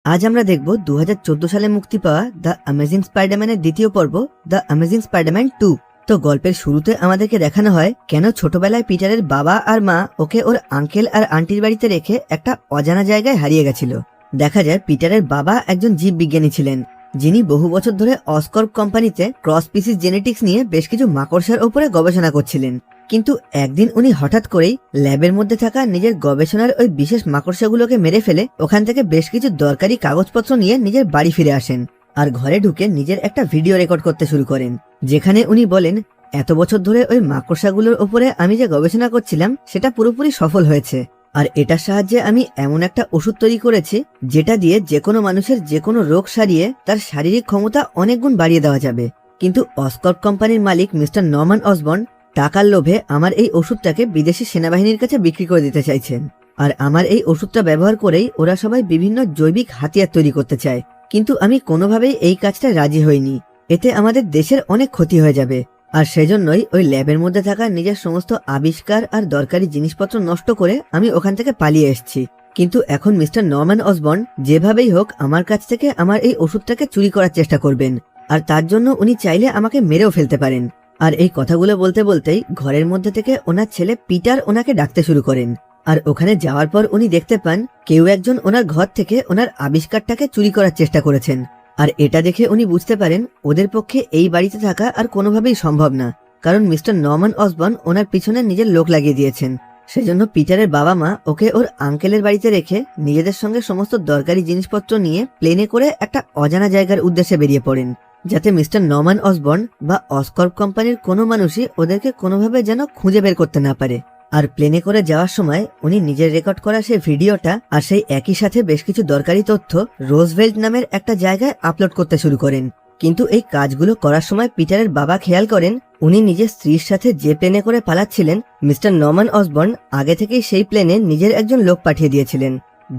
আজ আমরা দেখব 2014 সালে মুক্তি পাওয়া দ্য অ্যামেজিং স্পাইডারম্যানের দ্বিতীয় পর্ব দ্য অ্যামেজিং স্পাইডারম্যান 2। তো গল্পের শুরুতে আমাদেরকে দেখানো হয় কেন ছোটবেলায় পিটারের বাবা আর মা ওকে ওর আঙ্কেল আর আন্টির বাড়িতে রেখে একটা অজানা জায়গায় হারিয়ে গেছিল। দেখা যায় পিটারের বাবা একজন জীববিজ্ঞানী ছিলেন, যিনি বহু বছর ধরে অসকর্প কোম্পানিতে ক্রস স্পিসিস জেনেটিক্স নিয়ে বেশ কিছু মাকড়সার ওপরে গবেষণা করছিলেন। কিন্তু একদিন উনি হঠাৎ করেই ল্যাবের মধ্যে থাকা নিজের গবেষণার ওই বিশেষ মাকড়সাগুলোকে মেরে ফেলে ওখান থেকে বেশ কিছু দরকারি কাগজপত্র নিয়ে নিজের বাড়ি ফিরে আসেন আর ঘরে ঢুকে নিজের একটা ভিডিও রেকর্ড করতে শুরু করেন, যেখানে উনি বলেন, এত বছর ধরে ওই মাকড়সাগুলোর ওপরে আমি যে গবেষণা করছিলাম সেটা পুরোপুরি সফল হয়েছে। আর এটার সাহায্যে আমি এমন একটা ওষুধ তৈরি করেছি যেটা দিয়ে যে কোনো মানুষের যে কোনো রোগ সারিয়ে তার শারীরিক ক্ষমতা অনেক গুণ বাড়িয়ে দেওয়া যাবে। কিন্তু অসকর্প কোম্পানির মালিক মিস্টার নরম্যান অসবর্ন টাকার লোভে আমার এই ওষুধটাকে বিদেশি সেনাবাহিনীর কাছে বিক্রি করে দিতে চাইছেন। আর আমার এই ওষুধটা ব্যবহার করেই ওরা সবাই বিভিন্ন জৈবিক হাতিয়ার তৈরি করতে চায়। কিন্তু আমি কোনোভাবেই এই কাজটা রাজি হইনি, এতে আমাদের দেশের অনেক ক্ষতি হয়ে যাবে। আর সেজন্যই ওই ল্যাবের মধ্যে থাকা নিজের সমস্ত আবিষ্কার আর দরকারি জিনিসপত্র নষ্ট করে আমি ওখান থেকে পালিয়ে এসেছি। কিন্তু এখন মিস্টার নরম্যান অসবর্ন যেভাবেই হোক আমার কাছ থেকে আমার এই ওষুধটাকে চুরি করার চেষ্টা করবেন, আর তার জন্য উনি চাইলে আমাকে মেরেও ফেলতে পারেন। আর এই কথাগুলো বলতে বলতেই ঘরের মধ্যে থেকে ওনার ছেলে পিটার ওনাকে ডাকতে শুরু করেন। আর ওখানে যাওয়ার পর উনি দেখতে পান কেউ একজন ওনার ঘর থেকে ওনার আবিষ্কারটাকে চুরি করার চেষ্টা করেছেন। আর এটা দেখে উনি বুঝতে পারেন ওদের পক্ষে এই বাড়িতে থাকা আর কোনোভাবেই সম্ভব না, কারণ মিস্টার নরম্যান অসবর্ন ওনার পিছনে নিজের লোক লাগিয়ে দিয়েছেন। সেজন্য পিটারের বাবা মা ওকে ওর আঙ্কেলের বাড়িতে রেখে নিজেদের সঙ্গে সমস্ত দরকারি জিনিসপত্র নিয়ে প্লেনে করে একটা অজানা জায়গার উদ্দেশ্যে বেরিয়ে পড়েন, যাতে মিস্টার নরম্যান অসবর্ন বা অসকর্প কোম্পানির কোনো মানুষই ওদেরকে কোনোভাবে যেন খুঁজে বের করতে না পারে। আর প্লেনে করে যাওয়ার সময় উনি নিজের রেকর্ড করা সেই ভিডিওটা আর সেই একই সাথে বেশ কিছু দরকারি তথ্য রোজভেল্ট নামের একটা জায়গায় আপলোড করতে শুরু করেন। কিন্তু এই কাজগুলো করার সময় পিটারের বাবা খেয়াল করেন উনি নিজের স্ত্রীর সাথে যে প্লেনে করে পালাচ্ছিলেন, মিস্টার নরম্যান অসবর্ন আগে থেকেই সেই প্লেনে নিজের একজন লোক পাঠিয়ে দিয়েছিলেন,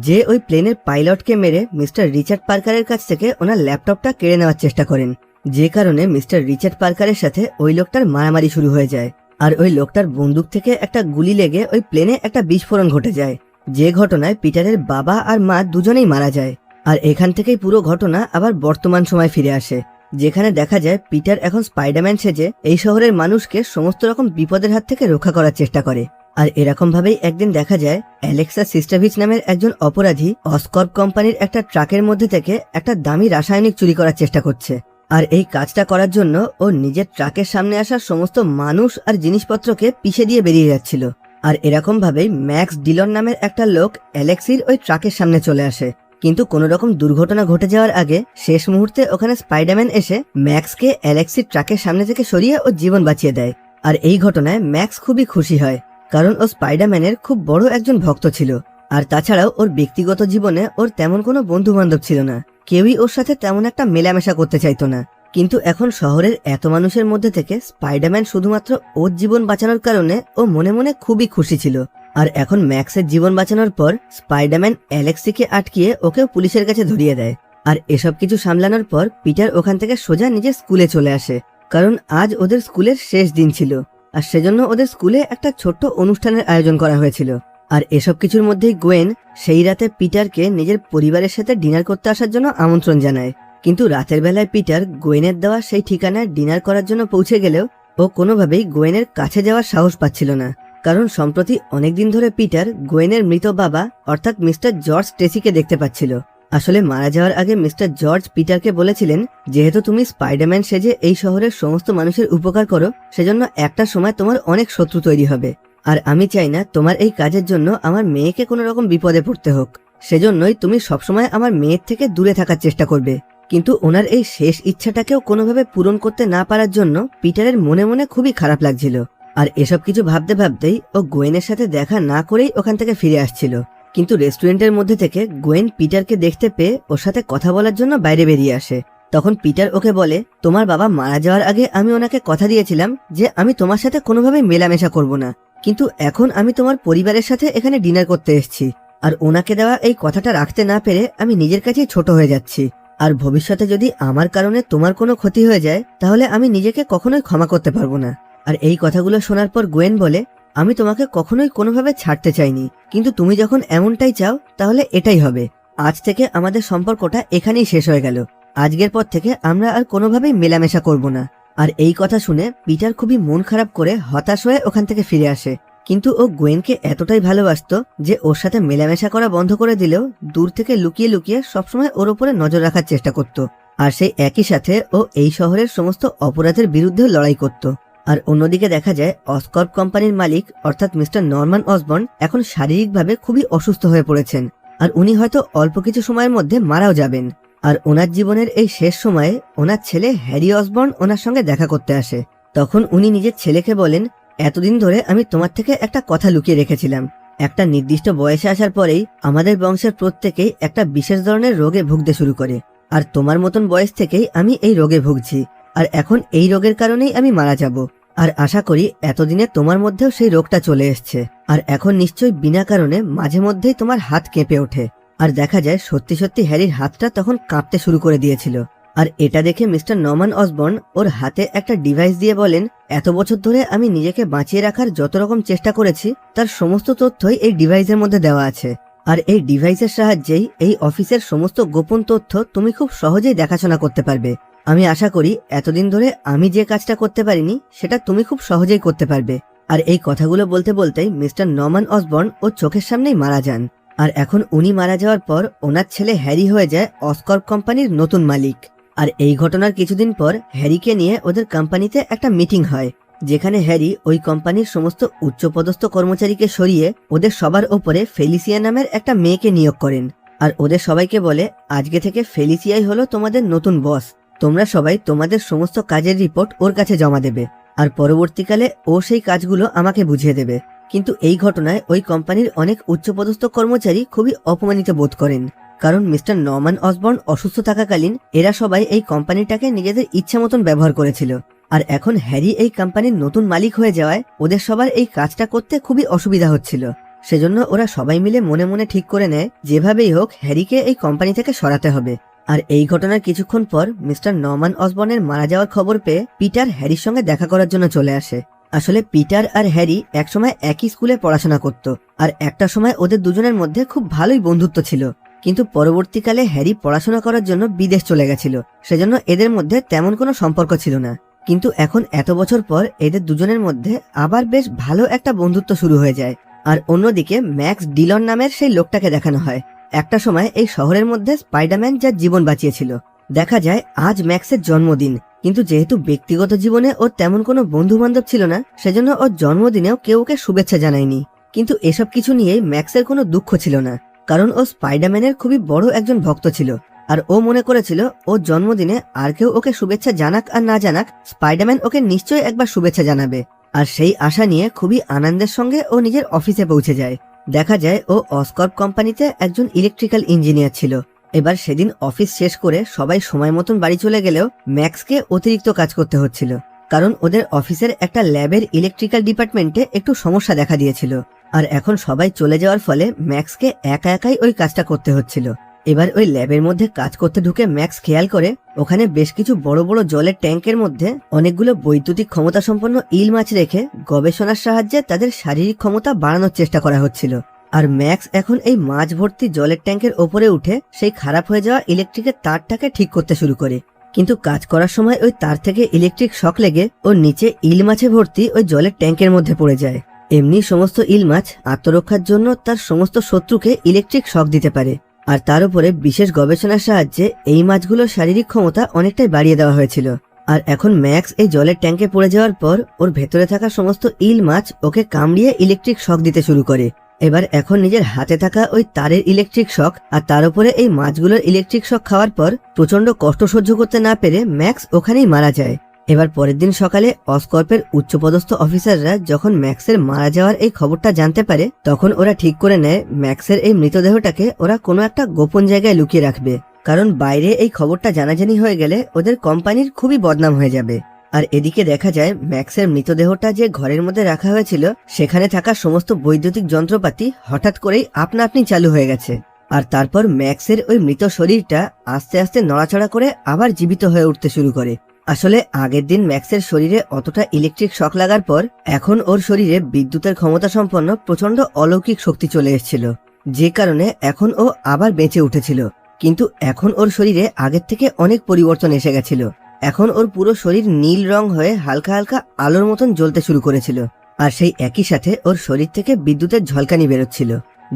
যে ওই প্লেনের পাইলটকে মেরে মিস্টার রিচার্ড পার্কারের কাছ থেকে ওনার ল্যাপটপটা কেড়ে নেওয়ার চেষ্টা করেন। যে কারণে মিস্টার রিচার্ড পার্কারের সাথে ওই লোকটার মারামারি শুরু হয়ে যায়। আর ওই লোকটার বন্দুক থেকে একটা গুলি লেগে ওই প্লেনে একটা বিস্ফোরণ ঘটে যায়, যে ঘটনায় পিটারের বাবা আর মা দুজনেই মারা যায়। আর এখান থেকেই পুরো ঘটনা আবার বর্তমান সময় ফিরে আসে, যেখানে দেখা যায় পিটার এখন স্পাইডারম্যান সেজে এই শহরের মানুষকে সমস্ত রকম বিপদের হাত থেকে রক্ষা করার চেষ্টা করে। আর এরকম ভাবেই একদিন দেখা যায় অ্যালেক্সা সিস্টাভিচ নামের একজন অপরাধী অসকর্প কোম্পানির একটা ট্রাকের মধ্যে থেকে একটা দামি রাসায়নিক চুরি করার চেষ্টা করছে। আর এই কাজটা করার জন্য ও নিজের ট্রাকের সামনে আসা সমস্ত মানুষ আর জিনিসপত্রকে পিষে দিয়ে বেরিয়ে যাচ্ছিল। আর এরকম ভাবেই ম্যাক্স ডিলন নামের একটা লোক অ্যালেক্সির ওই ট্রাকের সামনে চলে আসে। কিন্তু কোনো রকম দুর্ঘটনা ঘটে যাওয়ার আগে শেষ মুহূর্তে ওখানে স্পাইডারম্যান এসে ম্যাক্সকে অ্যালেক্সির ট্রাকের সামনে থেকে সরিয়ে ও জীবন বাঁচিয়ে দেয়। আর এই ঘটনায় ম্যাক্স খুবই খুশি হয়, কারণ ও স্পাইডারম্যানের খুব বড় একজন ভক্ত ছিল। আর তাছাড়াও ওর ব্যক্তিগত জীবনে ওর তেমন কোনো বন্ধু বান্ধব ছিল না, কেউই ওর সাথে তেমন একটা মেলামেশা করতে চাইতো না। কিন্তু এখন শহরের এত মানুষের মধ্যে থেকে স্পাইডারম্যান শুধুমাত্র ওর জীবন বাঁচানোর কারণে ও মনে মনে খুবই খুশি ছিল। আর এখন ম্যাক্সের জীবন বাঁচানোর পর স্পাইডারম্যান অ্যালেক্সিকে আটকিয়ে ওকেও পুলিশের কাছে ধরিয়ে দেয়। আর এসব কিছু সামলানোর পর পিটার ওখান থেকে সোজা নিজের স্কুলে চলে আসে, কারণ আজ ওদের স্কুলের শেষ দিন ছিল। আর সেজন্য ওদের স্কুলে একটা ছোট্ট অনুষ্ঠানের আয়োজন করা হয়েছিল। আর এসব কিছুর মধ্যেই গোয়েন সেই রাতে পিটারকে নিজের পরিবারের সাথে ডিনার করতে আসার জন্য আমন্ত্রণ জানায়। কিন্তু রাতের বেলায় পিটার গোয়েনের দেওয়া সেই ঠিকানায় ডিনার করার জন্য পৌঁছে গেলেও ও কোনোভাবেই গোয়েনের কাছে যাওয়ার সাহস পাচ্ছিল না, কারণ সম্প্রতি অনেকদিন ধরে পিটার গোয়েনের মৃত বাবা অর্থাৎ মিস্টার জর্জ ট্রেসিকে দেখতে পাচ্ছিল। আসলে মারা যাওয়ার আগে মিস্টার জর্জ পিটারকে বলেছিলেন, যেহেতু তুমি স্পাইডারম্যান সেজে এই শহরের সমস্ত মানুষের উপকার করো, সেজন্য একটা সময় তোমার অনেক শত্রু তৈরি হবে। আর আমি চাই না তোমার এই কাজের জন্য আমার মেয়েকে কোনো রকম বিপদে পড়তে হোক, সেজন্যই তুমি সবসময় আমার মেয়ের থেকে দূরে থাকার চেষ্টা করবে। কিন্তু ওনার এই শেষ ইচ্ছাটাকেও কোনোভাবে পূরণ করতে না পারার জন্য পিটারের মনে মনে খুবই খারাপ লাগছিল। আর এসব কিছু ভাবতে ভাবতেই ও গোয়েনের সাথে দেখা না করেই ওখান থেকে ফিরে আসছিল। কিন্তু রেস্টুরেন্টের মধ্যে থেকে গোয়েন পিটারকে দেখতে পেয়ে ওর সাথে কথা বলার জন্য বাইরে বেরিয়ে আসে। তখন পিটার ওকে বলে, তোমার বাবা মারা যাওয়ার আগে আমি ওনাকে কথা দিয়েছিলাম যে আমি তোমার সাথে কোনোভাবেই মেলামেশা করব না, কিন্তু এখন আমি তোমার পরিবারের সাথে এখানে ডিনার করতে এসেছি। আর ওনাকে দেওয়া এই কথাটা রাখতে না পেরে আমি নিজের কাছেই ছোট হয়ে যাচ্ছি। আর ভবিষ্যতে যদি আমার কারণে তোমার কোনো ক্ষতি হয়ে যায় তাহলে আমি নিজেকে কখনোই ক্ষমা করতে পারবো না। আর এই কথাগুলো শোনার পর গোয়েন বলে, আমি তোমাকে কখনোই কোনোভাবে ছাড়তে চাইনি, কিন্তু তুমি যখন এমনটাই চাও তাহলে এটাই হবে। আজ থেকে আমাদের সম্পর্কটা এখানেই শেষ হয়ে গেল। আজকের পর থেকে আমরা আর কোনোভাবেই মেলামেশা করব না। আর এই কথা শুনে পিটার খুবই মন খারাপ করে হতাশ হয়ে ওখান থেকে ফিরে আসে। কিন্তু ও গোয়েনকে এতটাই ভালোবাসতো যে ওর সাথে মেলামেশা করা বন্ধ করে দিলেও দূর থেকে লুকিয়ে লুকিয়ে সবসময় ওর উপরে নজর রাখার চেষ্টা করত। আর সেই একই সাথে ও এই শহরের সমস্ত অপরাধের বিরুদ্ধে লড়াই করত। আর অন্যদিকে দেখা যায় অসকর্প কোম্পানির মালিক অর্থাৎ মিস্টার নরম্যান অসবর্ন এখন শারীরিকভাবে খুবই অসুস্থ হয়ে পড়েছেন। আর উনি হয়তো অল্প কিছু সময়ের মধ্যে মারাও যাবেন। আর ওনার জীবনের এই শেষ সময়ে ওনার ছেলে হ্যারি অসবর্ন ওনার সঙ্গে দেখা করতে আসে। তখন উনি নিজের ছেলেকে বলেন, এতদিন ধরে আমি তোমার থেকে একটা কথা লুকিয়ে রেখেছিলাম। একটা নির্দিষ্ট বয়সে আসার পরেই আমাদের বংশের প্রত্যেকেই একটা বিশেষ ধরনের রোগে ভুগতে শুরু করে। আর তোমার মতন বয়স থেকেই আমি এই রোগে ভুগছি। আর এখন এই রোগের কারণেই আমি মারা যাব। আর আশা করি এতদিনে তোমার মধ্যেও সেই রোগটা চলে এসছে। আর এখন নিশ্চয়ই বিনা কারণে মাঝে মধ্যেই তোমার হাত কেঁপে ওঠে। আর দেখা যায় সত্যি সত্যি হ্যারির হাতটা তখন কাঁপতে শুরু করে দিয়েছিল। আর এটা দেখে মিস্টার নরম্যান অসবর্ন ওর হাতে একটা ডিভাইস দিয়ে বলেন, এত বছর ধরে আমি নিজেকে বাঁচিয়ে রাখার যত রকম চেষ্টা করেছি তার সমস্ত তথ্যই এই ডিভাইসের মধ্যে দেওয়া আছে। আর এই ডিভাইসের সাহায্যেই এই অফিসের সমস্ত গোপন তথ্য তুমি খুব সহজেই দেখাশোনা করতে পারবে। আমি আশা করি এতদিন ধরে আমি যে কাজটা করতে পারিনি সেটা তুমি খুব সহজেই করতে পারবে। আর এই কথাগুলো বলতে বলতেই মিস্টার নরম্যান অসবর্ন ওর চোখের সামনেই মারা যান। আর এখন উনি মারা যাওয়ার পর ওনার ছেলে হ্যারি হয়ে যায় অসকর্প কোম্পানির নতুন মালিক। আর এই ঘটনার কিছুদিন পর হ্যারিকে নিয়ে ওদের কোম্পানিতে একটা মিটিং হয়, যেখানে হ্যারি ওই কোম্পানির সমস্ত উচ্চপদস্থ কর্মচারীকে সরিয়ে ওদের সবার ওপরে ফেলিসিয়া নামের একটা মেয়েকে নিয়োগ করেন। আর ওদের সবাইকে বলে, আজকে থেকে ফেলিসিয়াই হলো তোমাদের নতুন বস। তোমরা সবাই তোমাদের সমস্ত কাজের রিপোর্ট ওর কাছে জমা দেবে। আর পরবর্তীকালে ও সেই কাজগুলো আমাকে বুঝিয়ে দেবে। কিন্তু এই ঘটনায় ওই কোম্পানির অনেক উচ্চপদস্থ কর্মচারী খুবই অপমানিত বোধ করেন, কারণ মিস্টার নরম্যান অসবর্ন অসুস্থ থাকাকালীন এরা সবাই এই কোম্পানিটাকে নিজেদের ইচ্ছা মতন ব্যবহার করেছিল। আর এখন হ্যারি এই কোম্পানির নতুন মালিক হয়ে যাওয়ায় ওদের সবার এই কাজটা করতে খুবই অসুবিধা হচ্ছিল। সেজন্য ওরা সবাই মিলে মনে মনে ঠিক করে নেয় যেভাবেই হোক হ্যারিকে এই কোম্পানি থেকে সরাতে হবে। আর এই ঘটনার কিছুক্ষণ পর মিস্টার নরম্যান অসবর্নের মারা যাওয়ার খবর পেয়ে পিটার হ্যারির সঙ্গে দেখা করার জন্য চলে আসে। আসলে পিটার আর হ্যারি একসময় একই স্কুলে পড়াশোনা করত। আর একটা সময় ওদের দুজনের মধ্যে খুব ভালোই বন্ধুত্ব ছিল। কিন্তু পরবর্তীকালে হ্যারি পড়াশোনা করার জন্য বিদেশ চলে গেছিল, সেজন্য এদের মধ্যে তেমন কোনো সম্পর্ক ছিল না। কিন্তু এখন এত বছর পর এদের দুজনের মধ্যে আবার বেশ ভালো একটা বন্ধুত্ব শুরু হয়ে যায়। আর অন্যদিকে ম্যাক্স ডিলন নামের সেই লোকটাকে দেখানো হয়। একটা সময় এই শহরের মধ্যে স্পাইডারম্যান যার জীবন বাঁচিয়েছিল। দেখা যায় আজ ম্যাক্সের জন্মদিন, কিন্তু যেহেতু ব্যক্তিগত জীবনে ওর তেমন কোনো বন্ধু বান্ধব ছিল না, সেজন্য ওর জন্মদিনেও কেউ ওকে শুভেচ্ছা জানায়নি। কিন্তু এসব কিছু নিয়েই ম্যাক্সের কোনো দুঃখ ছিল না, কারণ ও স্পাইডারম্যানের খুবই বড় একজন ভক্ত ছিল। আর ও মনে করেছিল ওর জন্মদিনে আর কেউ ওকে শুভেচ্ছা জানাক আর না জানাক, স্পাইডারম্যান ওকে নিশ্চয়ই একবার শুভেচ্ছা জানাবে। আর সেই আশা নিয়ে খুবই আনন্দের সঙ্গে ও নিজের অফিসে পৌঁছে যায়। দেখা যায় ও অসকর্প কোম্পানিতে একজন ইলেকট্রিক্যাল ইঞ্জিনিয়ার ছিল। এবার সেদিন অফিস শেষ করে সবাই সময় মতন বাড়ি চলে গেলেও ম্যাক্সকে অতিরিক্ত কাজ করতে হচ্ছিল, কারণ ওদের অফিসের একটা ল্যাবের ইলেকট্রিক্যাল ডিপার্টমেন্টে একটু সমস্যা দেখা দিয়েছিল। আর এখন সবাই চলে যাওয়ার ফলে ম্যাক্সকে একা একাই ওই কাজটা করতে হচ্ছিল। এবার ওই ল্যাবের মধ্যে কাজ করতে ঢুকে ম্যাক্স খেয়াল করে ওখানে বেশ কিছু বড় বড় জলের ট্যাঙ্কের মধ্যে অনেকগুলো বৈদ্যুতিক ক্ষমতা সম্পন্ন ইল মাছ রেখে গবেষণার সাহায্যে তাদের শারীরিক ক্ষমতা বাড়ানোর চেষ্টা করা হচ্ছিল। আর ম্যাক্স এখন এই মাছ ভর্তি জলের ট্যাঙ্কের ওপরে উঠে সেই খারাপ হয়ে যাওয়া ইলেকট্রিকের তারটাকে ঠিক করতে শুরু করে। কিন্তু কাজ করার সময় ওই তার থেকে ইলেকট্রিক শক লেগে ওর নিচে ইল মাছে ভর্তি ওই জলের ট্যাঙ্কের মধ্যে পড়ে যায়। এমনি সমস্ত ইল মাছ আত্মরক্ষার জন্য তার সমস্ত শত্রুকে ইলেকট্রিক শক দিতে পারে। আর তার উপরে বিশেষ গবেষণার সাহায্যে এই মাছগুলোর শারীরিক ক্ষমতা অনেকটাই বাড়িয়ে দেওয়া হয়েছিল। আর এখন ম্যাক্স এই জলের ট্যাঙ্কে পড়ে যাওয়ার পর ওর ভেতরে থাকা সমস্ত ইল মাছ ওকে কামড়িয়ে ইলেকট্রিক শক দিতে শুরু করে। এবার এখন নিজের হাতে থাকা ওই তারের ইলেকট্রিক শক আর তার উপরে এই মাছগুলোর ইলেকট্রিক শক খাওয়ার পর প্রচন্ড কষ্ট সহ্য করতে না পেরে ম্যাক্স ওখানেই মারা যায়। এবার পরের দিন সকালে অসকর্পের উচ্চপদস্থ অফিসাররা যখন ম্যাক্সের মারা যাওয়ার এই খবরটা জানতে পারে, তখন ওরা ঠিক করে নেয় ম্যাক্সের এই মৃতদেহটাকে ওরা কোনো একটা গোপন জায়গায় লুকিয়ে রাখবে, কারণ বাইরে এই খবরটা জানাজানি হয়ে গেলে ওদের কোম্পানির খুবই বদনাম হয়ে যাবে। আর এদিকে দেখা যায় ম্যাক্সের মৃতদেহটা যে ঘরের মধ্যে রাখা হয়েছিল সেখানে থাকা সমস্ত বৈদ্যুতিক যন্ত্রপাতি হঠাৎ করেই আপনা আপনি চালু হয়ে গেছে। আর তারপর ম্যাক্সের ওই মৃত শরীরটা আস্তে আস্তে নড়াচড়া করে আবার জীবিত হয়ে উঠতে শুরু করে। আসলে আগের দিন ম্যাক্সের শরীরে অতটা ইলেকট্রিক শক লাগার পর এখন ওর শরীরে বিদ্যুতের ক্ষমতা সম্পন্ন প্রচন্ড অলৌকিক শক্তি চলে এসেছিল। যে কারণে এখন ও আবার বেঁচে উঠেছিল। কিন্তু এখন ওর শরীরে আগের থেকে অনেক পরিবর্তন এসে গেছিল। এখন ওর পুরো শরীর নীল রং হয়ে হালকা হালকা আলোর মতন জ্বলতে শুরু করেছিল। আর সেই একই সাথে ওর শরীর থেকে বিদ্যুতের ঝলকানি বেরোচ্ছিল,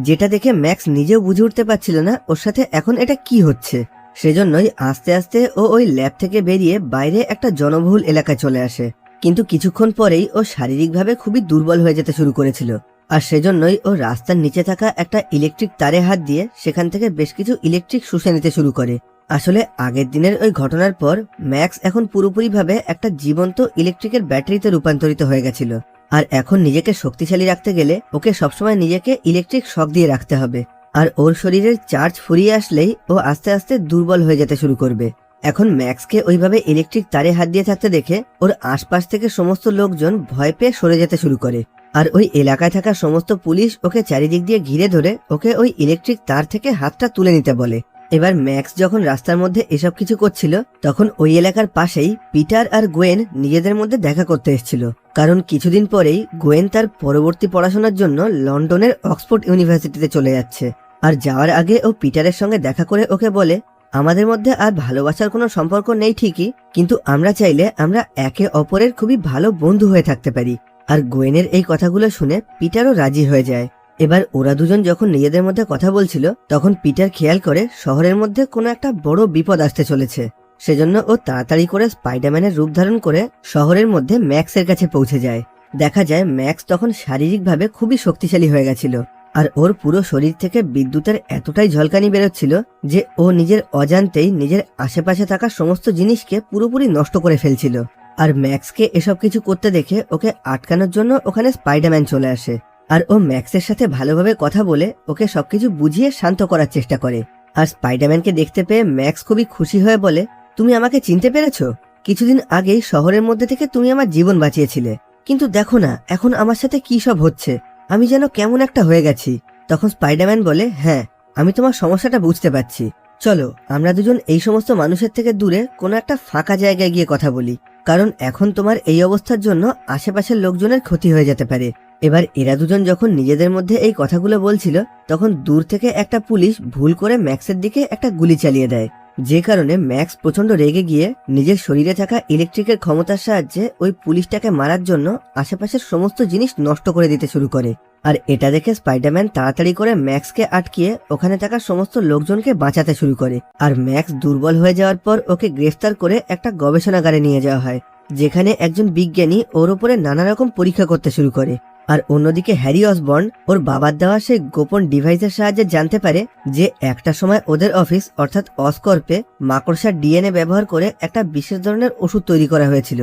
যেটা দেখে ম্যাক্স নিজেও বুঝে উঠতে পারছিল না ওর সাথে এখন এটা কি হচ্ছে। সেজন্যই আস্তে আস্তে ও ওই ল্যাব থেকে বেরিয়ে বাইরে একটা জনবহুল এলাকায় চলে আসে। কিন্তু কিছুক্ষণ পরেই ও শারীরিকভাবে খুবই দুর্বল হয়ে যেতে শুরু করেছিল। আর সেজন্যই ও রাস্তার নিচে থাকা একটা ইলেকট্রিক তারে হাত দিয়ে সেখান থেকে বেশ কিছু ইলেকট্রিক শুষে নিতে শুরু করে। আসলে আগের দিনের ওই ঘটনার পর ম্যাক্স এখন পুরোপুরিভাবে একটা জীবন্ত ইলেকট্রিকের ব্যাটারিতে রূপান্তরিত হয়ে গেছিল। আর এখন নিজেকে শক্তিশালী রাখতে গেলে ওকে সবসময় নিজেকে ইলেকট্রিক শক দিয়ে রাখতে হবে। আর ওর শরীরের চার্জ ফুরিয়ে আসলেই ও আস্তে আস্তে দুর্বল হয়ে যেতে শুরু করবে। এখন ম্যাক্সকে ওইভাবে ইলেকট্রিক তারে হাত দিয়ে থাকতে দেখে ওর আশপাশ থেকে সমস্ত লোকজন ভয় পেয়ে সরে যেতে শুরু করে। আর ওই এলাকায় থাকা সমস্ত পুলিশ ওকে চারিদিক দিয়ে ঘিরে ধরে ওকে ওই ইলেকট্রিক তার থেকে হাতটা তুলে নিতে বলে। এবার ম্যাক্স যখন রাস্তার মধ্যে এসব কিছু করছিল তখন ওই এলাকার পাশেই পিটার আর গোয়েন নিজেদের মধ্যে দেখা করতে এসেছিল। কারণ কিছুদিন পরেই গোয়েন তার পরবর্তী পড়াশোনার জন্য লন্ডনের অক্সফোর্ড ইউনিভার্সিটিতে চলে যাচ্ছে। আর যাওয়ার আগে ও পিটারের সঙ্গে দেখা করে ওকে বলে, আমাদের মধ্যে আর ভালোবাসার কোনো সম্পর্ক নেই ঠিকই, কিন্তু আমরা চাইলে আমরা একে অপরের খুবই ভালো বন্ধু হয়ে থাকতে পারি। আর গোয়েনের এই কথাগুলো শুনে পিটারও রাজি হয়ে যায়। এবার ওরা দুজন যখন নিজেদের মধ্যে কথা বলছিল তখন পিটার খেয়াল করে শহরের মধ্যে কোনো একটা বড় বিপদ আসতে চলেছে। সেজন্য ও তাড়াতাড়ি করে স্পাইডারম্যানের রূপ ধারণ করে শহরের মধ্যে ম্যাক্সের কাছে পৌঁছে যায়। দেখা যায় ম্যাক্স তখন শারীরিকভাবে খুবই শক্তিশালী হয়ে গেছিল। আর ওর পুরো শরীর থেকে বিদ্যুতের এতটাই ঝলকানি বেরোচ্ছিল যে ও নিজের অজান্তেই নিজের আশেপাশে থাকা সমস্ত জিনিসকে পুরোপুরি নষ্ট করে ফেলছিল। আর ম্যাক্সকে এসব কিছু করতে দেখে ওকে আটকানোর জন্য ওখানে স্পাইডারম্যান চলে আসে। আর ও ম্যাক্সের সাথে ভালোভাবে কথা বলে ওকে সবকিছু বুঝিয়ে শান্ত করার চেষ্টা করে। আর স্পাইডারম্যানকে দেখতে পেয়ে ম্যাক্স খুবই খুশি হয়ে বলে, তুমি আমাকে চিনতে পেরেছো? কিছুদিন আগেই শহরের মধ্যে থেকে তুমি আমার জীবন বাঁচিয়েছিলে, কিন্তু দেখো না এখন আমার সাথে কি সব হচ্ছে, আমি যেন কেমন একটা হয়ে গেছি। তখন স্পাইডারম্যান বলে, হ্যাঁ আমি তোমার সমস্যাটা বুঝতে পারছি, চলো আমরা দুজন এই সমস্ত মানুষের থেকে দূরে কোনো একটা ফাঁকা জায়গায় গিয়ে কথা বলি, কারণ এখন তোমার এই অবস্থার জন্য আশেপাশের লোকজনের ক্ষতি হয়ে যেতে পারে। এবার এরা দুজন যখন নিজেদের মধ্যে এই কথাগুলো বলছিল তখন দূর থেকে একটা পুলিশ ভুল করে ম্যাক্সের দিকে একটা গুলি চালিয়ে দেয়, যে কারণে ম্যাক্স প্রচন্ড রেগে গিয়ে নিজের শরীরে থাকা ইলেকট্রিকের ক্ষমতার সাহায্যে ওই পুলিশটাকে মারার জন্য আশেপাশের সমস্ত জিনিস নষ্ট করে দিতে শুরু করে। আর এটা দেখে স্পাইডারম্যান তাড়াতাড়ি করে ম্যাক্সকে আটকিয়ে ওখানে থাকা সমস্ত লোকজনকে বাঁচাতে শুরু করে। আর ম্যাক্স দুর্বল হয়ে যাওয়ার পর ওকে গ্রেফতার করে একটা গবেষণাগারে নিয়ে যাওয়া হয়, যেখানে একজন বিজ্ঞানী ওর উপরে নানা রকম পরীক্ষা করতে শুরু করে। আর অন্যদিকে হ্যারি অসবর্ন ওর বাবার দেওয়া সেই গোপন ডিভাইসের সাহায্যে জানতে পারে যে একটা সময় ওদের অফিস অর্থাৎ অসকর্পে মাকড়সার ডিএনএ ব্যবহার করে একটা বিশেষ ধরনের ওষুধ তৈরি করা হয়েছিল,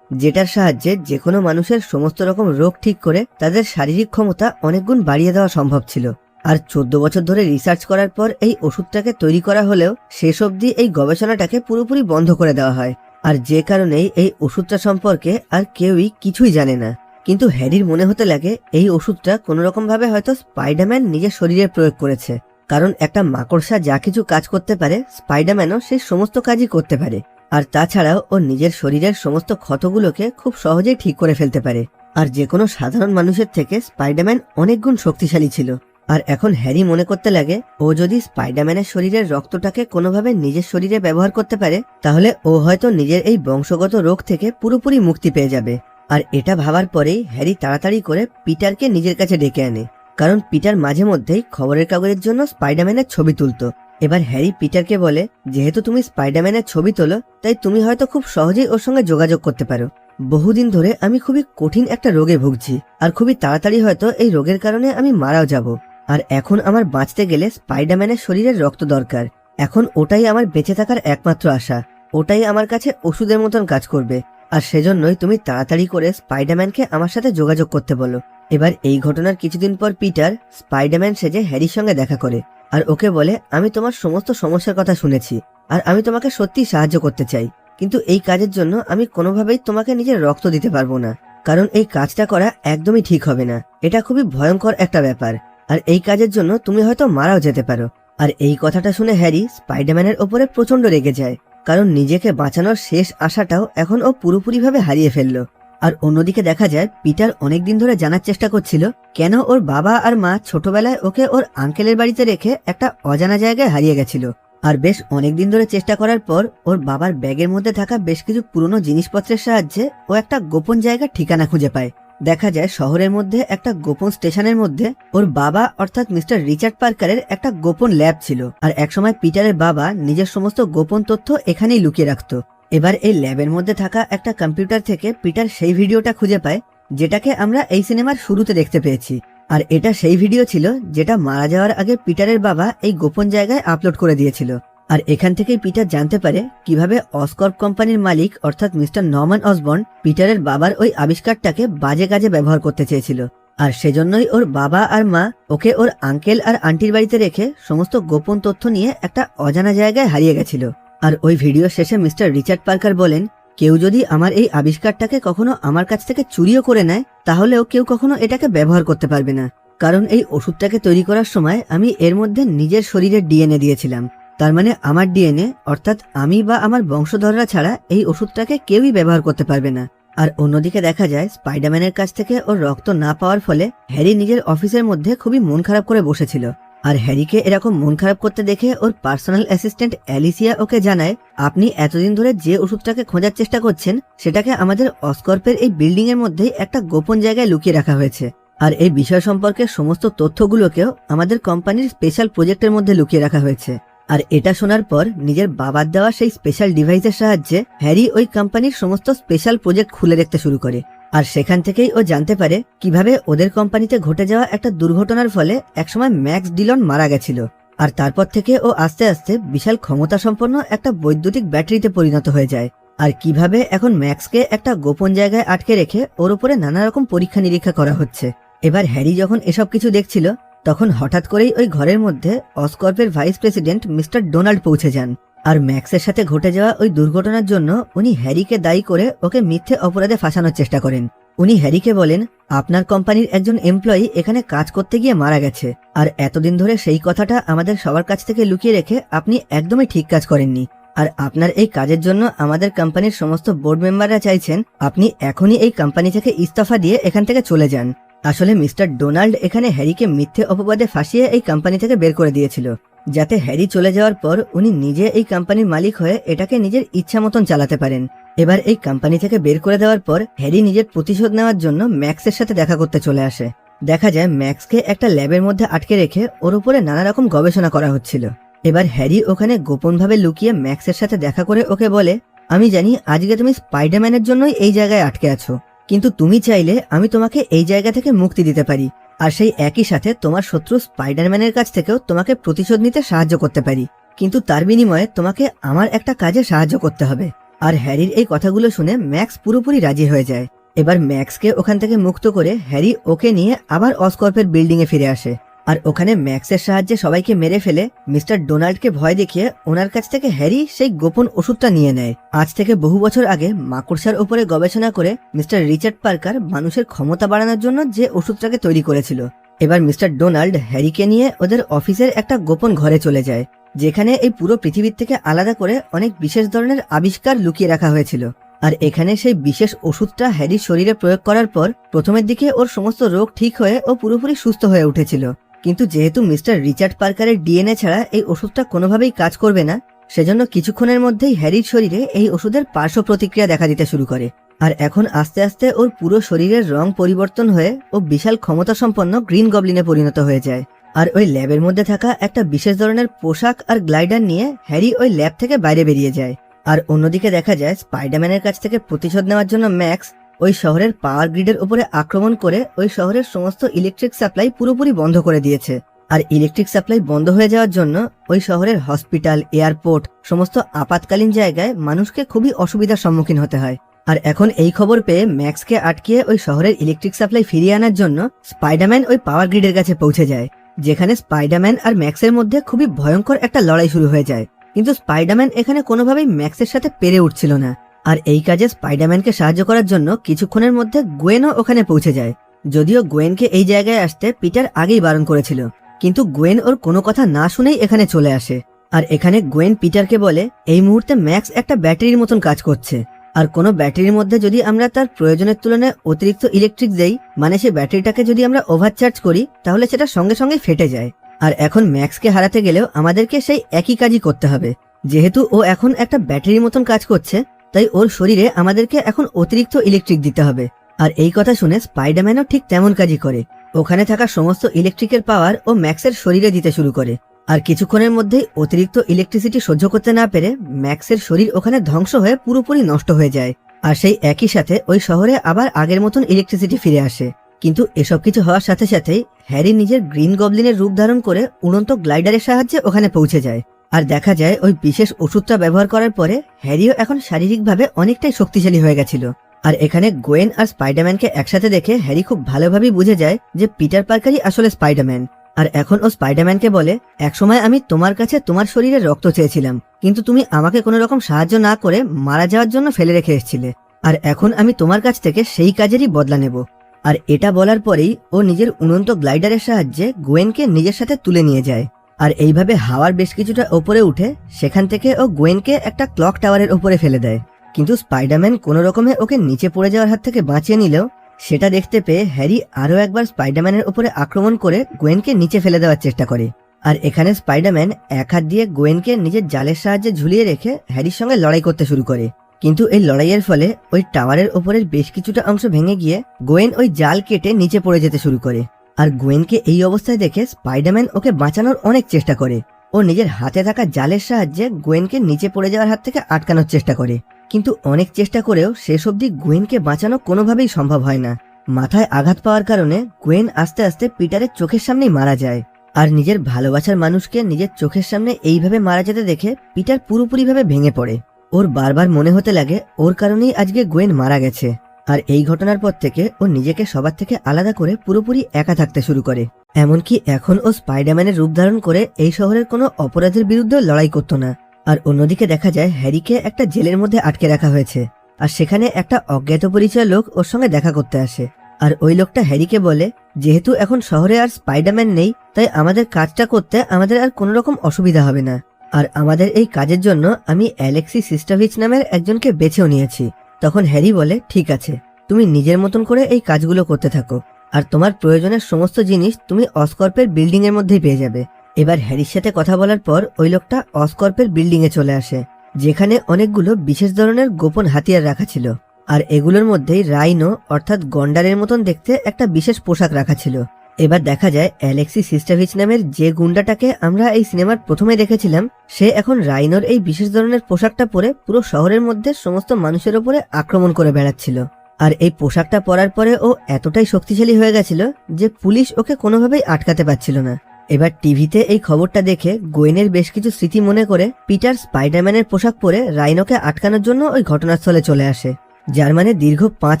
যেটার সাহায্যে যে কোনো মানুষের সমস্ত রকম রোগ ঠিক করে তাদের শারীরিক ক্ষমতা অনেক গুণ বাড়িয়ে দেওয়া সম্ভব ছিল। আর 14 বছর ধরে রিসার্চ করার পর এই ওষুধটাকে তৈরি করা হলেও শেষ অবধি এই গবেষণাটাকে পুরোপুরি বন্ধ করে দেওয়া হয়। আর যে কারণেই এই ওষুধটা সম্পর্কে আর কেউই কিছুই জানে না। কিন্তু হ্যারির মনে হতে লাগে এই ওষুধটা কোনো রকম ভাবে হয়তো স্পাইডারম্যান নিজের শরীরে প্রয়োগ করেছে, কারণ একটা মাকড়সা যা কিছু কাজ করতে পারে স্পাইডারম্যানও সেই সমস্ত কাজই করতে পারে। আর তাছাড়াও ও নিজের শরীরের সমস্ত ক্ষতগুলোকে খুব সহজেই ঠিক করে ফেলতে পারে। আর যে কোনো সাধারণ মানুষের থেকে স্পাইডারম্যান অনেক গুণ শক্তিশালী ছিল। আর এখন হ্যারি মনে করতে লাগে ও যদি স্পাইডারম্যানের শরীরের রক্তটাকে কোনোভাবে নিজের শরীরে ব্যবহার করতে পারে তাহলে ও হয়তো নিজের এই বংশগত রোগ থেকে পুরোপুরি মুক্তি পেয়ে যাবে। আর এটা ভাবার পরেই হ্যারি তাড়াতাড়ি করে পিটারকে নিজের কাছে ডেকে আনে, কারণ পিটার মাঝে মধ্যেই খবরের কাগজের জন্য স্পাইডারম্যানের ছবি তুলতো। এবার হ্যারি পিটারকে বলে, যেহেতু তুমি স্পাইডারম্যানের ছবি তোলো তাই তুমি হয়তো খুব সহজেই ওর সঙ্গে যোগাযোগ করতে পারো। বহুদিন ধরে আমি খুবই কঠিন একটা রোগে ভুগছি, আর খুবই তাড়াতাড়ি হয়তো এই রোগের কারণে আমি মারাও যাব। আর এখন আমার বাঁচতে গেলে স্পাইডারম্যানের শরীরের রক্ত দরকার। এখন ওটাই আমার বেঁচে থাকার একমাত্র আশা, ওটাই আমার কাছে ওষুধের মতন কাজ করবে। আর সেজন্যই তুমি তাড়াতাড়ি করে স্পাইডারম্যানকে আমার সাথে যোগাযোগ করতে বলো। এবার এই ঘটনার কিছুদিন পর পিটার স্পাইডারম্যান সেজে হ্যারির সঙ্গে দেখা করে আর ওকে বলে, আমি তোমার সমস্ত সমস্যার কথা শুনেছি আর আমি তোমাকে সত্যি সাহায্য করতে চাই, কিন্তু এই কাজের জন্য আমি কোনোভাবেই তোমাকে নিজের রক্ত দিতে পারবো না, কারণ এই কাজটা করা একদমই ঠিক হবে না, এটা খুবই ভয়ঙ্কর একটা ব্যাপার, আর এই কাজের জন্য তুমি হয়তো মারাও যেতে পারো। আর এই কথাটা শুনে হ্যারি স্পাইডারম্যানের ওপরে প্রচন্ড রেগে যায়, কারণ নিজেকে বাঁচানোর শেষ আশাটাও এখন ও পুরোপুরিভাবে হারিয়ে ফেললো। আর অন্যদিকে দেখা যায় পিটার অনেকদিন ধরে জানার চেষ্টা করছিল কেন ওর বাবা আর মা ছোটবেলায় ওকে ওর আঙ্কেলের বাড়িতে রেখে একটা অজানা জায়গায় হারিয়ে গেছিল। আর বেশ অনেকদিন ধরে চেষ্টা করার পর ওর বাবার ব্যাগের মধ্যে থাকা বেশ কিছু পুরনো জিনিসপত্রের সাহায্যে ও একটা গোপন জায়গার ঠিকানা খুঁজে পায়। দেখা যায় শহরের মধ্যে একটা গোপন স্টেশনের মধ্যে ওর বাবা অর্থাৎ মিস্টার রিচার্ড পার্কারের একটা গোপন ল্যাব ছিল। আর একসময় পিটারের বাবা নিজের সমস্ত গোপন তথ্য এখানেই লুকিয়ে রাখত। এবার এই ল্যাবের মধ্যে থাকা একটা কম্পিউটার থেকে পিটার সেই ভিডিওটা খুঁজে পায় যেটাকে আমরা এই সিনেমার শুরুতে দেখতে পেয়েছি। আর এটা সেই ভিডিও ছিল যেটা মারা যাওয়ার আগে পিটারের বাবা এই গোপন জায়গায় আপলোড করে দিয়েছিল। আর এখান থেকেই পিটার জানতে পারে কিভাবে অসকর্প কোম্পানির মালিক অর্থাৎ মিস্টার নরম্যান অসবর্ন পিটারের বাবার ওই আবিষ্কারটাকে বাজে কাজে ব্যবহার করতে চেয়েছিল। আর সেজন্যই ওর বাবা আর মা ওকে ওর আঙ্কেল আর আন্টির বাড়িতে রেখে সমস্ত গোপন তথ্য নিয়ে একটা অজানা জায়গায় হারিয়ে গেছিল। আর ওই ভিডিও শেষে মিস্টার রিচার্ড পার্কার বলেন, কেউ যদি আমার এই আবিষ্কারটাকে কখনো আমার কাছ থেকে চুরিও করে নেয় তাহলেও কেউ কখনো এটাকে ব্যবহার করতে পারবে না, কারণ এই ওষুধটাকে তৈরি করার সময় আমি এর মধ্যে নিজের শরীরের ডিএনএ দিয়েছিলাম। তার মানে আমার ডিএনএ অর্থাৎ আমি বা আমার বংশধররা ছাড়া এই ওষুধটাকে কেউই ব্যবহার করতে পারবে না। আর অন্যদিকে দেখা যায় স্পাইডারম্যানের কাছ থেকে ওর রক্ত না পাওয়ার ফলে হ্যারি নিজের অফিসের মধ্যে খুবই মন খারাপ করে বসেছিল। আর হ্যারিকে এরকম মন খারাপ করতে দেখে ওর পার্সোনাল অ্যাসিস্ট্যান্ট অ্যালিসিয়া ওকে জানায়, আপনি এতদিন ধরে যে ওষুধটাকে খোঁজার চেষ্টা করছেন সেটাকে আমাদের অসকর্পের এই বিল্ডিং এর মধ্যেই একটা গোপন জায়গায় লুকিয়ে রাখা হয়েছে। আর এই বিষয় সম্পর্কে সমস্ত তথ্যগুলোকেও আমাদের কোম্পানির স্পেশাল প্রজেক্টের মধ্যে লুকিয়ে রাখা হয়েছে। আর এটা শোনার পর নিজের বাবার দেওয়া সেই স্পেশাল ডিভাইসের সাহায্যে হ্যারি ওই কোম্পানির সমস্ত স্পেশাল প্রজেক্ট খুলে দেখতে শুরু করে। আর সেখান থেকেই ও জানতে পারে কিভাবে ওদের কোম্পানিতে ঘটে যাওয়া একটা দুর্ঘটনার ফলে একসময় ম্যাক্স ডিলন মারা গেছিল। আর তারপর থেকে ও আস্তে আস্তে বিশাল ক্ষমতা সম্পন্ন একটা বৈদ্যুতিক ব্যাটারিতে পরিণত হয়ে যায়। আর কিভাবে এখন ম্যাক্সকে একটা গোপন জায়গায় আটকে রেখে ওর উপরে নানা রকম পরীক্ষা নিরীক্ষা করা হচ্ছে। এবার হ্যারি যখন এসব কিছু দেখছিল তখন হঠাৎ করেই ওই ঘরের মধ্যে অসকর্পের ভাইস প্রেসিডেন্ট মিস্টার ডোনাল্ড পৌঁছে যান। আর ম্যাক্সের সাথে ঘটে যাওয়া ওই দুর্ঘটনার জন্য উনি হ্যারিকে দায়ী করে ওকে মিথ্যে অপরাধে ফাঁসানোর চেষ্টা করেন। উনি হ্যারিকে বলেন, আপনার কোম্পানির একজন এমপ্লয়ি এখানে কাজ করতে গিয়ে মারা গেছে, আর এতদিন ধরে সেই কথাটা আমাদের সবার কাছ থেকে লুকিয়ে রেখে আপনি একদমই ঠিক কাজ করেননি। আর আপনার এই কাজের জন্য আমাদের কোম্পানির সমস্ত বোর্ড মেম্বাররা চাইছেন আপনি এখনই এই কোম্পানি থেকে ইস্তফা দিয়ে এখান থেকে চলে যান। আসলে মিস্টার ডোনাল্ড এখানে হ্যারিকে মিথ্যে অপবাদে ফাঁসিয়ে এই কোম্পানি থেকে বের করে দিয়েছিল, যাতে হ্যারি চলে যাওয়ার পর উনি নিজে এই কোম্পানির মালিক হয়ে এটাকে নিজের ইচ্ছা মতন চালাতে পারেন। এবার এই কোম্পানি থেকে বের করে দেওয়ার পর হ্যারি নিজের প্রতিশোধ নেওয়ার জন্য ম্যাক্সের সাথে দেখা করতে চলে আসে। দেখা যায় ম্যাক্সকে একটা ল্যাবের মধ্যে আটকে রেখে ওর উপরে নানা রকম গবেষণা করা হচ্ছিল। এবার হ্যারি ওখানে গোপনভাবে লুকিয়ে ম্যাক্সের সাথে দেখা করে ওকে বলে, আমি জানি আজকে তুমি স্পাইডারম্যানের জন্যই এই জায়গায় আটকে আছো, কিন্তু তুমি চাইলে আমি তোমাকে এই জায়গা থেকে মুক্তি দিতে পারি, আর সেই একই সাথে তোমার শত্রু স্পাইডারম্যানের কাছ থেকেও তোমাকে প্রতিশোধ নিতে সাহায্য করতে পারি, কিন্তু তার বিনিময়ে তোমাকে আমার একটা কাজে সাহায্য করতে হবে। আর হ্যারির এই কথাগুলো শুনে ম্যাক্স পুরোপুরি রাজি হয়ে যায়। এবার ম্যাক্সকে ওখান থেকে মুক্ত করে হ্যারি ওকে নিয়ে আবার অসকর্পের বিল্ডিং এ ফিরে আসে। আর ওখানে ম্যাক্সের সাহায্যে সবাইকে মেরে ফেলে মিস্টার ডোনাল্ডকে ভয় দেখিয়ে ওনার কাছ থেকে হ্যারি সেই গোপন ওষুধটা নিয়ে নেয়। আজ থেকে বহু বছর আগে মাকড়সার উপরে গবেষণা করে মিস্টার রিচার্ড পার্কার মানুষের ক্ষমতা বাড়ানোর জন্য যে ওষুধটাকে তৈরি করেছিল। এবার মিস্টার ডোনাল্ড হ্যারিকে নিয়ে ওদের অফিসের একটা গোপন ঘরে চলে যায়, যেখানে এই পুরো পৃথিবীর থেকে আলাদা করে অনেক বিশেষ ধরনের আবিষ্কার লুকিয়ে রাখা হয়েছিল। আর এখানে সেই বিশেষ ওষুধটা হ্যারির শরীরে প্রয়োগ করার পর প্রথমের দিকে ওর সমস্ত রোগ ঠিক হয়ে ও পুরোপুরি সুস্থ হয়ে উঠেছিল, কিন্তু যেহেতু মিস্টার রিচার্ড পার্কারের ডিএনএ ছাড়া এই ওষুধটা কোনোভাবেই কাজ করবে না, সেজন্য কিছুক্ষণের মধ্যেই হ্যারির শরীরে এই ওষুধের পার্শ্ব প্রতিক্রিয়া দেখা দিতে শুরু করে। আর এখন আস্তে আস্তে ওর পুরো শরীরের রং পরিবর্তন হয়ে ও বিশাল ক্ষমতা সম্পন্ন গ্রিন গবলিনে পরিণত হয়ে যায়। আর ওই ল্যাবের মধ্যে থাকা একটা বিশেষ ধরনের পোশাক আর গ্লাইডার নিয়ে হ্যারি ওই ল্যাব থেকে বাইরে বেরিয়ে যায়। আর অন্যদিকে দেখা যায় স্পাইডারম্যানের কাছ থেকে প্রতিশোধ নেওয়ার জন্য ম্যাক্স ওই শহরের পাওয়ার গ্রিডের উপরে আক্রমণ করে ওই শহরের সমস্ত ইলেকট্রিক সাপ্লাই পুরোপুরি বন্ধ করে দিয়েছে। আর ইলেকট্রিক সাপ্লাই বন্ধ হয়ে যাওয়ার জন্য ওই শহরের হসপিটাল, এয়ারপোর্ট, সমস্ত আপাতকালীন জায়গায় মানুষকে খুবই অসুবিধার সম্মুখীন হতে হয়। আর এখন এই খবর পেয়ে ম্যাক্সকে আটকিয়ে ওই শহরের ইলেকট্রিক সাপ্লাই ফিরিয়ে আনার জন্য স্পাইডারম্যান ওই পাওয়ার গ্রিডের কাছে পৌঁছে যায়, যেখানে স্পাইডারম্যান আর ম্যাক্সের মধ্যে খুবই ভয়ঙ্কর একটা লড়াই শুরু হয়ে যায়। কিন্তু স্পাইডারম্যান এখানে কোনোভাবেই ম্যাক্সের সাথে পেরে উঠছিল না। আর এই কাজে স্পাইডারম্যানকে সাহায্য করার জন্য কিছুক্ষণের মধ্যে গোয়েনও ওখানে পৌঁছে যায়। যদিও গোয়েনকে এই জায়গায় আসতে পিটার আগেই বারণ করেছিল, কিন্তু গোয়েন ওর কোনো কথা না শুনেই এখানে চলে আসে। আর এখানে গোয়েন পিটারকে বলে এই মুহূর্তে ম্যাক্স একটা ব্যাটারির মতন কাজ করছে, আর কোনো ব্যাটারির মধ্যে যদি আমরা তার প্রয়োজনের তুলনায় অতিরিক্ত ইলেকট্রিক দেই, মানে সে ব্যাটারিটাকে যদি আমরা ওভারচার্জ করি, তাহলে সেটা সঙ্গে সঙ্গে ফেটে যায়। আর এখন ম্যাক্সকে হারাতে গেলেও আমাদেরকে সেই একই কাজই করতে হবে। যেহেতু ও এখন একটা ব্যাটারির মতন কাজ করছে, তাই ওর শরীরে আমাদেরকে এখন অতিরিক্ত ইলেকট্রিক দিতে হবে। আর এই কথা শুনে স্পাইডারম্যানও ঠিক তেমন কাজই করে। ওখানে থাকা সমস্ত ইলেকট্রিকের পাওয়ার ও ম্যাক্সের শরীরে দিতে শুরু করে। আর কিছুক্ষণের মধ্যেই অতিরিক্ত ইলেকট্রিসিটি সহ্য করতে না পেরে ম্যাক্সের শরীর ওখানে ধ্বংস হয়ে পুরোপুরি নষ্ট হয়ে যায়। আর সেই একই সাথে ওই শহরে আবার আগের মতন ইলেকট্রিসিটি ফিরে আসে। কিন্তু এসব কিছু হওয়ার সাথে সাথেই হ্যারি নিজের গ্রিন গবলিনের রূপ ধারণ করে উড়ন্ত গ্লাইডারের সাহায্যে ওখানে পৌঁছে যায়। আর দেখা যায় ওই বিশেষ ওষুধটা ব্যবহার করার পরে হ্যারিও এখন শারীরিকভাবে অনেকটাই শক্তিশালী হয়ে গেছিল। আর এখানে গোয়েন আর স্পাইডারম্যানকে একসাথে দেখে হ্যারি খুব ভালোভাবেই বুঝে যায় যে পিটার পার্কারই আসলে স্পাইডারম্যান। আর এখন ও স্পাইডারম্যানকে বলে, একসময় আমি তোমার কাছে তোমার শরীরে রক্ত চেয়েছিলাম, কিন্তু তুমি আমাকে কোনো রকম সাহায্য না করে মারা যাওয়ার জন্য ফেলে রেখে এসেছিলে। আর এখন আমি তোমার কাছ থেকে সেই কাজেরই বদলা নেব। আর এটা বলার পরেই ও নিজের উড়ন্ত গ্লাইডারের সাহায্যে গোয়েনকে নিজের সাথে তুলে নিয়ে যায়। আর এইভাবে হাওয়ার বেশ কিছুটা ওপরে উঠে সেখান থেকে ও গোয়েনকে একটা ক্লক টাওয়ারের ওপরে ফেলে দেয়। কিন্তু স্পাইডারম্যান কোনো রকমে ওকে নিচে পড়ে যাওয়ার হাত থেকে বাঁচিয়ে নিলেও সেটা দেখতে পেয়ে হ্যারি আরও একবার স্পাইডারম্যানের উপরে আক্রমণ করে গোয়েনকে নিচে ফেলে দেওয়ার চেষ্টা করে। আর এখানে স্পাইডারম্যান এক হাত দিয়ে গোয়েনকে নিজের জালের সাহায্যে ঝুলিয়ে রেখে হ্যারির সঙ্গে লড়াই করতে শুরু করে। কিন্তু এই লড়াইয়ের ফলে ওই টাওয়ারের ওপরের বেশ কিছুটা অংশ ভেঙে গিয়ে গোয়েন ওই জাল কেটে নিচে পড়ে যেতে শুরু করে। আর গোয়েনকে এই অবস্থায় দেখে স্পাইডারম্যান ওকে বাঁচানোর অনেক চেষ্টা করে। ও নিজের হাতে থাকা জালের সাহায্যে গোয়েনকে নিচে পড়ে যাওয়ার হাত থেকে আটকানোর চেষ্টা করে, কিন্তু অনেক চেষ্টা করেও শেষ অবধি গোয়েনকে বাঁচানো কোনোভাবেই সম্ভব হয় না। মাথায় আঘাত পাওয়ার কারণে গোয়েন আস্তে আস্তে পিটারের চোখের সামনেই মারা যায়। আর নিজের ভালোবাসার মানুষকে নিজের চোখের সামনে এইভাবে মারা যেতে দেখে পিটার পুরোপুরিভাবে ভেঙে পড়ে। ওর বারবার মনে হতে লাগে ওর কারণেই আজকে গোয়েন মারা গেছে। আর এই ঘটনার পর থেকে ও নিজেকে সবার থেকে আলাদা করে পুরোপুরি একা থাকতে শুরু করে। এমনকি এখন ও স্পাইডারম্যানের রূপ ধারণ করে এই শহরের কোনো অপরাধের বিরুদ্ধে লড়াই করতো না। আর অন্যদিকে দেখা যায় হ্যারিকে একটা জেলের মধ্যে আটকে রাখা হয়েছে। আর সেখানে একটা অজ্ঞাত পরিচয় লোক ওর সঙ্গে দেখা করতে আসে। আর ওই লোকটা হ্যারিকে বলে, যেহেতু এখন শহরে আর স্পাইডারম্যান নেই, তাই আমাদের কাজটা করতে আমাদের আর কোনো রকম অসুবিধা হবে না। আর আমাদের এই কাজের জন্য আমি অ্যালেক্সি সিস্টাভিচ নামের একজনকে বেছেও নিয়েছি। তখন হ্যারি বলে, ঠিক আছে, তুমি নিজের মতন করে এই কাজগুলো করতে থাকো, আর তোমার প্রয়োজনের সমস্ত জিনিস তুমি অসকর্পের বিল্ডিং এর মধ্যেই পেয়ে যাবে। এবার হ্যারির সাথে কথা বলার পর ওই লোকটা অসকর্পের বিল্ডিং এ চলে আসে, যেখানে অনেকগুলো বিশেষ ধরনের গোপন হাতিয়ার রাখা ছিল। আর এগুলোর মধ্যেই রাইনো অর্থাৎ গন্ডারের মতন দেখতে একটা বিশেষ পোশাক রাখা ছিল। এবার দেখা যায় অ্যালেক্সি সিস্টাভিচ নামের যে গুন্ডাটাকে আমরা এই সিনেমার প্রথমে দেখেছিলাম, সে এখন রাইনোর এই বিশেষ ধরনের পোশাকটা পরে পুরো শহরের মধ্যে সমস্ত মানুষের উপরে আক্রমণ করে বেড়াচ্ছিল। আর এই পোশাকটা পরার পরে ও এতটাই শক্তিশালী হয়ে গেছিল যে পুলিশ ওকে কোনোভাবেই আটকাতে পারছিল না। এবার টিভিতে এই খবরটা দেখে গোয়েনের বেশ কিছু স্মৃতি মনে করে পিটার স্পাইডারম্যানের পোশাক পরে রাইনোকে আটকানোর জন্য ওই ঘটনাস্থলে চলে আসে। যার মানে দীর্ঘ 5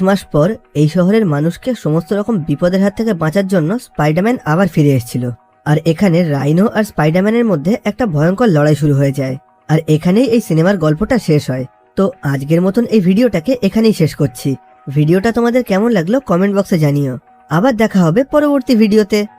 মাস পর এই শহরের মানুষকে সমস্ত রকম বিপদের হাত থেকে বাঁচার জন্য স্পাইডারম্যান আবার ফিরে এসেছিল। আর এখানে রাইনো আর স্পাইডারম্যানের মধ্যে একটা ভয়ঙ্কর লড়াই শুরু হয়ে যায়। আর এখানেই এই সিনেমার গল্পটা শেষ হয়। তো আজকের মতন এই ভিডিওটাকে এখানেই শেষ করছি। ভিডিওটা তোমাদের কেমন লাগলো কমেন্ট বক্সে জানিও। আবার দেখা হবে পরবর্তী ভিডিওতে।